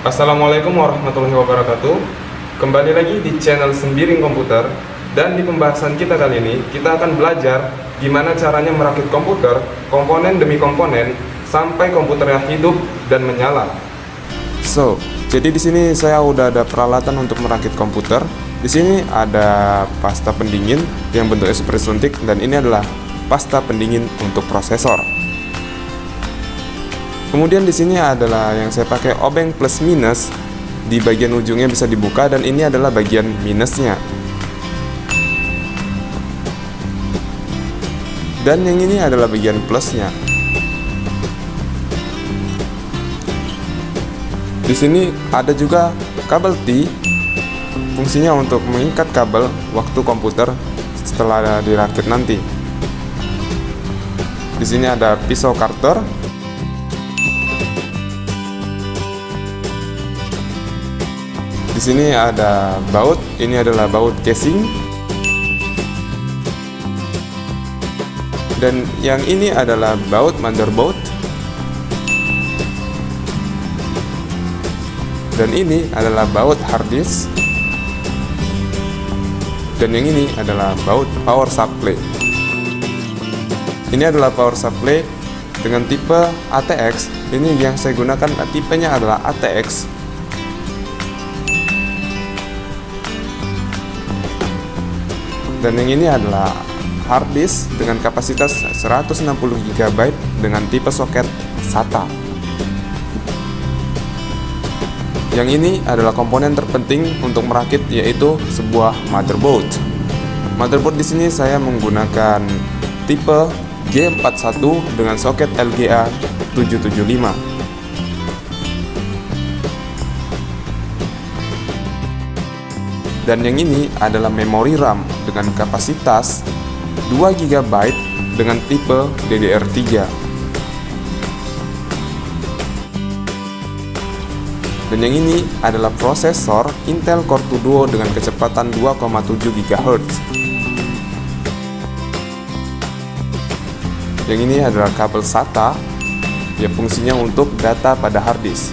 Assalamualaikum warahmatullahi wabarakatuh. Kembali lagi di channel Sembiring Komputer. Dan di pembahasan kita kali ini, kita akan belajar gimana caranya merakit komputer, komponen demi komponen, sampai komputernya hidup dan menyala. Jadi di sini saya udah ada peralatan untuk merakit komputer. Di sini ada pasta pendingin yang bentuknya seperti suntik, dan ini adalah pasta pendingin untuk prosesor. Kemudian di sini adalah yang saya pakai obeng plus minus. Di bagian ujungnya bisa dibuka, dan ini adalah bagian minusnya. Dan yang ini adalah bagian plusnya. Di sini ada juga kabel T, fungsinya untuk mengikat kabel waktu komputer setelah dirakit nanti. Di sini ada pisau karter. Di sini ada baut, ini adalah baut casing. Dan yang ini adalah baut motherboard. Dan ini adalah baut hard disk. Dan yang ini adalah baut power supply. Ini adalah power supply dengan tipe ATX. Ini yang saya gunakan, tipenya adalah ATX. Dan yang ini adalah hard disk dengan kapasitas 160 GB dengan tipe soket SATA. Yang ini adalah komponen terpenting untuk merakit, yaitu sebuah motherboard. Motherboard di sini saya menggunakan tipe G41 dengan soket LGA 775. Dan yang ini adalah memori RAM dengan kapasitas 2 GB dengan tipe DDR3. Dan yang ini adalah prosesor Intel Core 2 Duo dengan kecepatan 2,7 GHz. Yang ini adalah kabel SATA, ya fungsinya untuk data pada hard disk.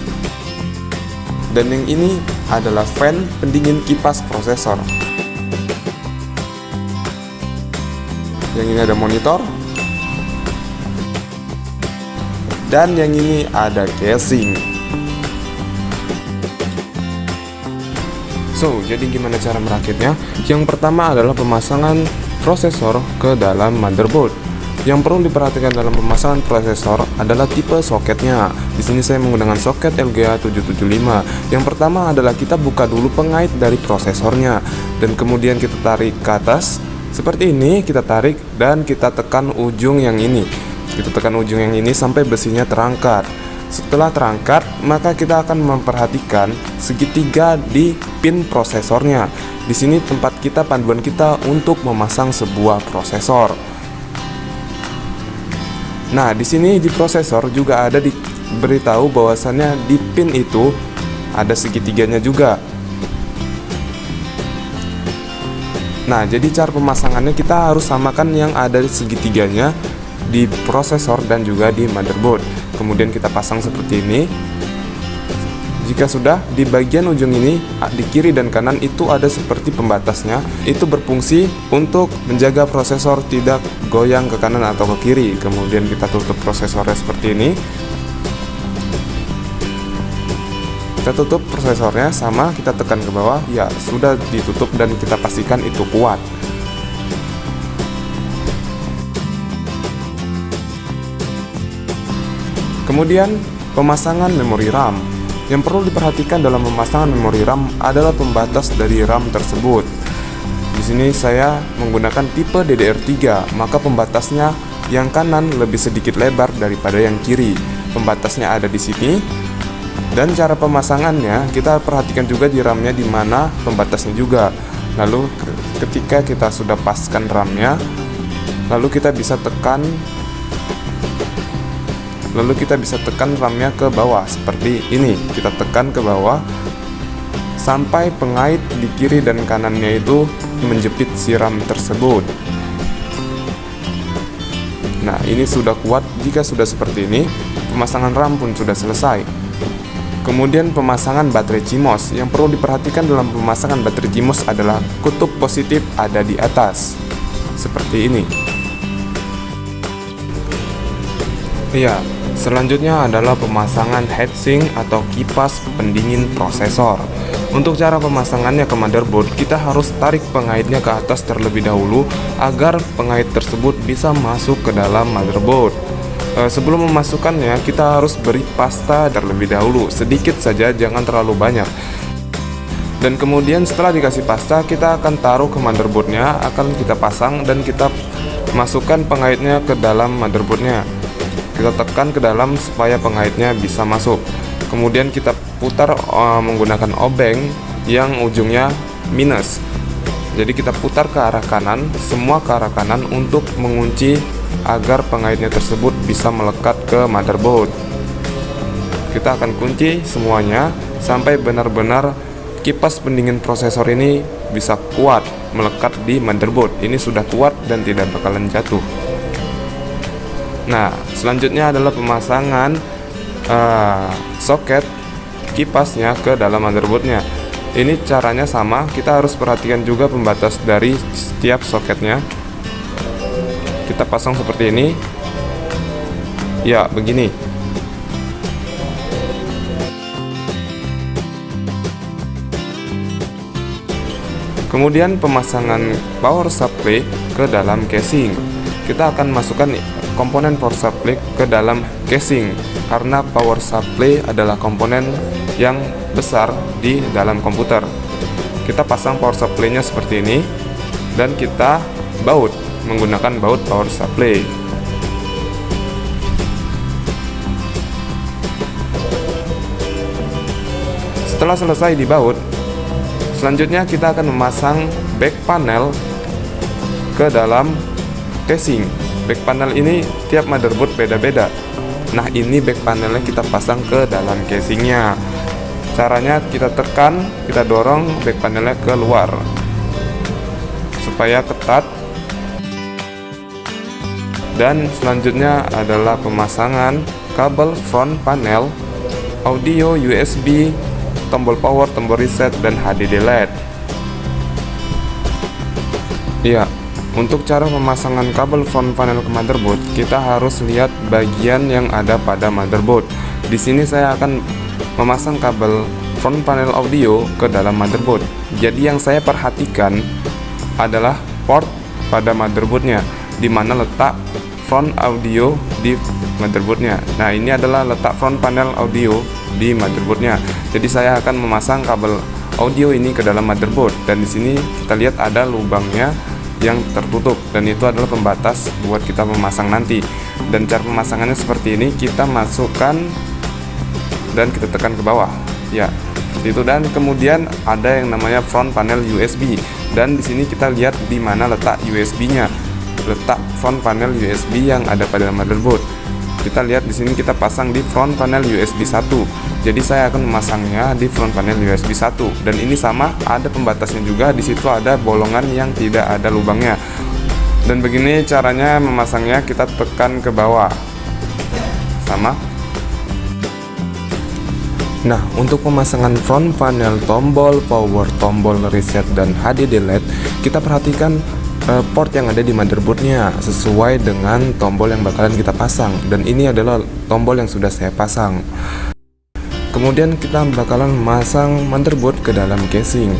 Dan yang ini adalah fan pendingin kipas prosesor. Yang ini ada monitor. Dan yang ini ada casing. Jadi gimana cara merakitnya? Yang pertama adalah pemasangan prosesor ke dalam motherboard. Yang perlu diperhatikan dalam pemasangan prosesor adalah tipe soketnya. Di sini saya menggunakan soket LGA 775. Yang pertama adalah kita buka dulu pengait dari prosesornya, dan kemudian kita tarik ke atas seperti ini. Kita tarik dan kita tekan ujung yang ini. Kita tekan ujung yang ini sampai besinya terangkat. Setelah terangkat, maka kita akan memperhatikan segitiga di pin prosesornya. Di sini tempat kita, panduan kita untuk memasang sebuah prosesor. Nah, di sini di prosesor juga ada diberitahu bahwasannya di pin itu ada segitiganya juga. Nah, jadi cara pemasangannya kita harus samakan yang ada di segitiganya di prosesor dan juga di motherboard. Kemudian kita pasang seperti ini. Jika sudah, di bagian ujung ini di kiri dan kanan itu ada seperti pembatasnya. Itu berfungsi untuk menjaga prosesor tidak goyang ke kanan atau ke kiri. Kemudian kita tutup prosesornya seperti ini. Kita tutup prosesornya, sama kita tekan ke bawah. Ya, sudah ditutup dan kita pastikan itu kuat. Kemudian pemasangan memori RAM. Yang perlu diperhatikan dalam pemasangan memori RAM adalah pembatas dari RAM tersebut. Di sini saya menggunakan tipe DDR3, maka pembatasnya yang kanan lebih sedikit lebar daripada yang kiri. Pembatasnya ada di sini. Dan cara pemasangannya kita perhatikan juga di RAM-nya di mana pembatasnya juga. Lalu ketika kita sudah paskan RAM-nya, lalu kita bisa tekan RAM-nya ke bawah seperti ini. Kita tekan ke bawah sampai pengait di kiri dan kanannya itu menjepit si RAM tersebut. Nah, ini sudah kuat. Jika sudah seperti ini, pemasangan RAM pun sudah selesai. Kemudian pemasangan baterai CMOS. Yang perlu diperhatikan dalam pemasangan baterai CMOS adalah kutub positif ada di atas, seperti ini. Ya, selanjutnya adalah pemasangan heatsink atau kipas pendingin prosesor. Untuk cara pemasangannya ke motherboard, kita harus tarik pengaitnya ke atas terlebih dahulu agar pengait tersebut bisa masuk ke dalam motherboard. Sebelum memasukkannya, kita harus beri pasta terlebih dahulu, sedikit saja, jangan terlalu banyak. Dan kemudian setelah dikasih pasta, kita akan taruh ke motherboardnya, akan kita pasang dan kita masukkan pengaitnya ke dalam motherboardnya. Kita tekan ke dalam supaya pengaitnya bisa masuk. Kemudian kita putar menggunakan obeng yang ujungnya minus. Jadi kita putar ke arah kanan, semua ke arah kanan untuk mengunci agar pengaitnya tersebut bisa melekat ke motherboard. Kita akan kunci semuanya sampai benar-benar kipas pendingin prosesor ini bisa kuat melekat di motherboard. Ini sudah kuat dan tidak bakalan jatuh. Nah, selanjutnya adalah pemasangan soket kipasnya ke dalam motherboardnya. Ini caranya sama, kita harus perhatikan juga pembatas dari setiap soketnya. Kita pasang seperti ini. Ya, begini. Kemudian pemasangan power supply ke dalam casing. Kita akan masukkan komponen power supply ke dalam casing karena power supply adalah komponen yang besar di dalam komputer. Kita pasang power supply-nya seperti ini dan kita baut menggunakan baut power supply. Setelah selesai dibaut, selanjutnya kita akan memasang back panel ke dalam casing. Back panel ini tiap motherboard beda-beda. Nah, ini back panelnya kita pasang ke dalam casingnya. Caranya kita tekan, kita dorong back panelnya keluar supaya ketat. Dan selanjutnya adalah pemasangan kabel front panel, audio USB, tombol power, tombol reset, dan HDD LED. Iya. Untuk cara pemasangan kabel front panel ke motherboard, kita harus lihat bagian yang ada pada motherboard. Di sini saya akan memasang kabel front panel audio ke dalam motherboard. Jadi yang saya perhatikan adalah port pada motherboardnya, di mana letak front audio di motherboardnya. Nah, ini adalah letak front panel audio di motherboardnya. Jadi saya akan memasang kabel audio ini ke dalam motherboard, dan di sini kita lihat ada lubangnya yang tertutup, dan itu adalah pembatas buat kita memasang nanti. Dan cara pemasangannya seperti ini, kita masukkan dan kita tekan ke bawah, ya seperti itu. Dan kemudian ada yang namanya front panel USB, dan di sini kita lihat di mana letak USB-nya, letak front panel USB yang ada pada motherboard. Kita lihat di sini kita pasang di front panel USB 1. Jadi saya akan memasangnya di front panel USB 1, dan ini sama, ada pembatasnya juga, di situ ada bolongan yang tidak ada lubangnya. Dan begini caranya memasangnya, kita tekan ke bawah. Sama. Nah, untuk pemasangan front panel, tombol power, tombol reset, dan HDD LED, kita perhatikan port yang ada di motherboardnya sesuai dengan tombol yang bakalan kita pasang, dan ini adalah tombol yang sudah saya pasang. Kemudian kita bakalan memasang motherboard ke dalam casing.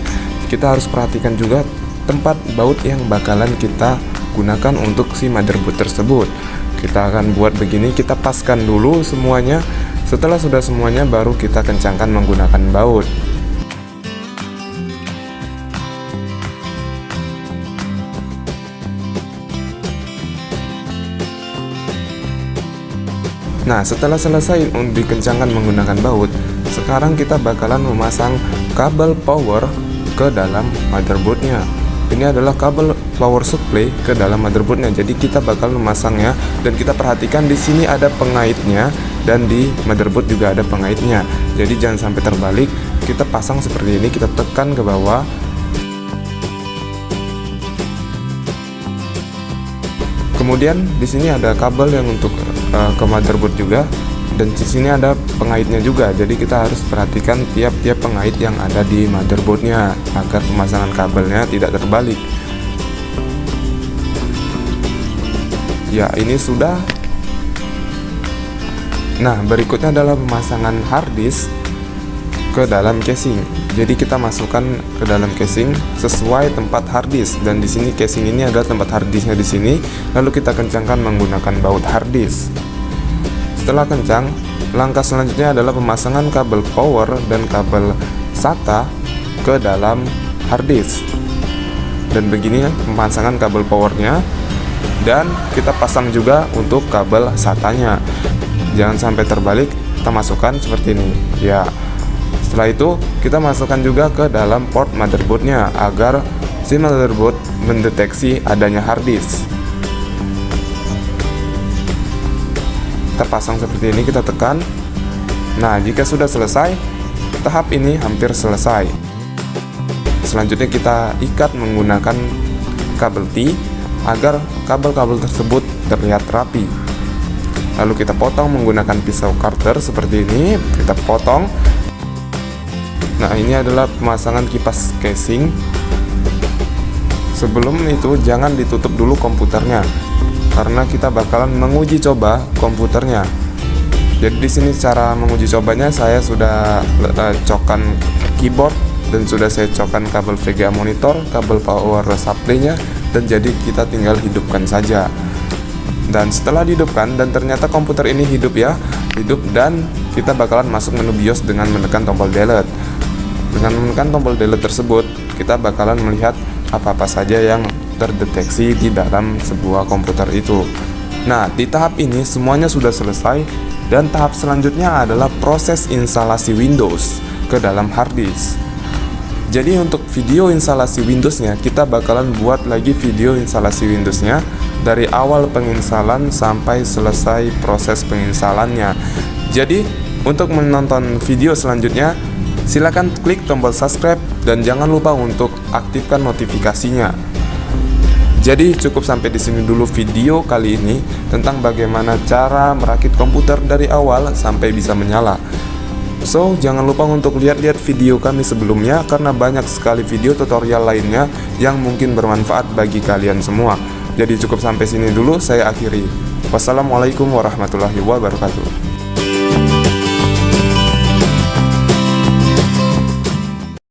Kita harus perhatikan juga tempat baut yang bakalan kita gunakan untuk si motherboard tersebut. Kita akan buat begini, kita paskan dulu semuanya. Setelah sudah semuanya, baru kita kencangkan menggunakan baut. Nah, setelah selesai dikencangkan menggunakan baut, sekarang kita bakalan memasang kabel power ke dalam motherboardnya. Ini adalah kabel power supply ke dalam motherboardnya. Jadi kita bakal memasangnya, dan kita perhatikan di sini ada pengaitnya dan di motherboard juga ada pengaitnya. Jadi jangan sampai terbalik. Kita pasang seperti ini, kita tekan ke bawah. Kemudian di sini ada kabel yang untuk ke motherboard juga. Dan di sini ada pengaitnya juga, jadi kita harus perhatikan tiap-tiap pengait yang ada di motherboardnya agar pemasangan kabelnya tidak terbalik. Ya, ini sudah. Nah, berikutnya adalah pemasangan hard disk ke dalam casing. Jadi kita masukkan ke dalam casing sesuai tempat hard disk, dan di sini casing ini adalah tempat hard disknya di sini. Lalu kita kencangkan menggunakan baut hard disk. Setelah kencang, langkah selanjutnya adalah pemasangan kabel power dan kabel SATA ke dalam hard disk. Dan begini pemasangan kabel powernya, dan kita pasang juga untuk kabel SATA-nya. Jangan sampai terbalik, kita masukkan seperti ini. Ya. Setelah itu, kita masukkan juga ke dalam port motherboardnya agar si motherboard mendeteksi adanya hard disk. Kita pasang seperti ini, kita tekan. Nah, jika sudah selesai, tahap ini hampir selesai. Selanjutnya kita ikat menggunakan kabel T agar kabel-kabel tersebut terlihat rapi. Lalu kita potong menggunakan pisau cutter seperti ini, kita potong. Nah, ini adalah pemasangan kipas casing. Sebelum itu jangan ditutup dulu komputernya, karena kita bakalan menguji coba komputernya. Jadi di sini cara menguji cobanya, saya sudah cokkan keyboard dan sudah saya cokkan kabel VGA monitor, kabel power supply-nya, dan jadi kita tinggal hidupkan saja. Dan setelah dihidupkan dan ternyata komputer ini hidup, dan kita bakalan masuk menu BIOS dengan menekan tombol delete. Dengan menekan tombol delete tersebut, kita bakalan melihat apa-apa saja yang terdeteksi di dalam sebuah komputer itu. Nah, di tahap ini semuanya sudah selesai, dan tahap selanjutnya adalah proses instalasi Windows ke dalam hard disk. Jadi untuk video instalasi Windowsnya, kita bakalan buat lagi video instalasi Windowsnya dari awal penginstalan sampai selesai proses penginstalannya. Jadi untuk menonton video selanjutnya, silakan klik tombol subscribe dan jangan lupa untuk aktifkan notifikasinya. Jadi cukup sampai di sini dulu video kali ini tentang bagaimana cara merakit komputer dari awal sampai bisa menyala. So, jangan lupa untuk lihat-lihat video kami sebelumnya karena banyak sekali video tutorial lainnya yang mungkin bermanfaat bagi kalian semua. Jadi cukup sampai sini dulu, saya akhiri. Wassalamualaikum warahmatullahi wabarakatuh.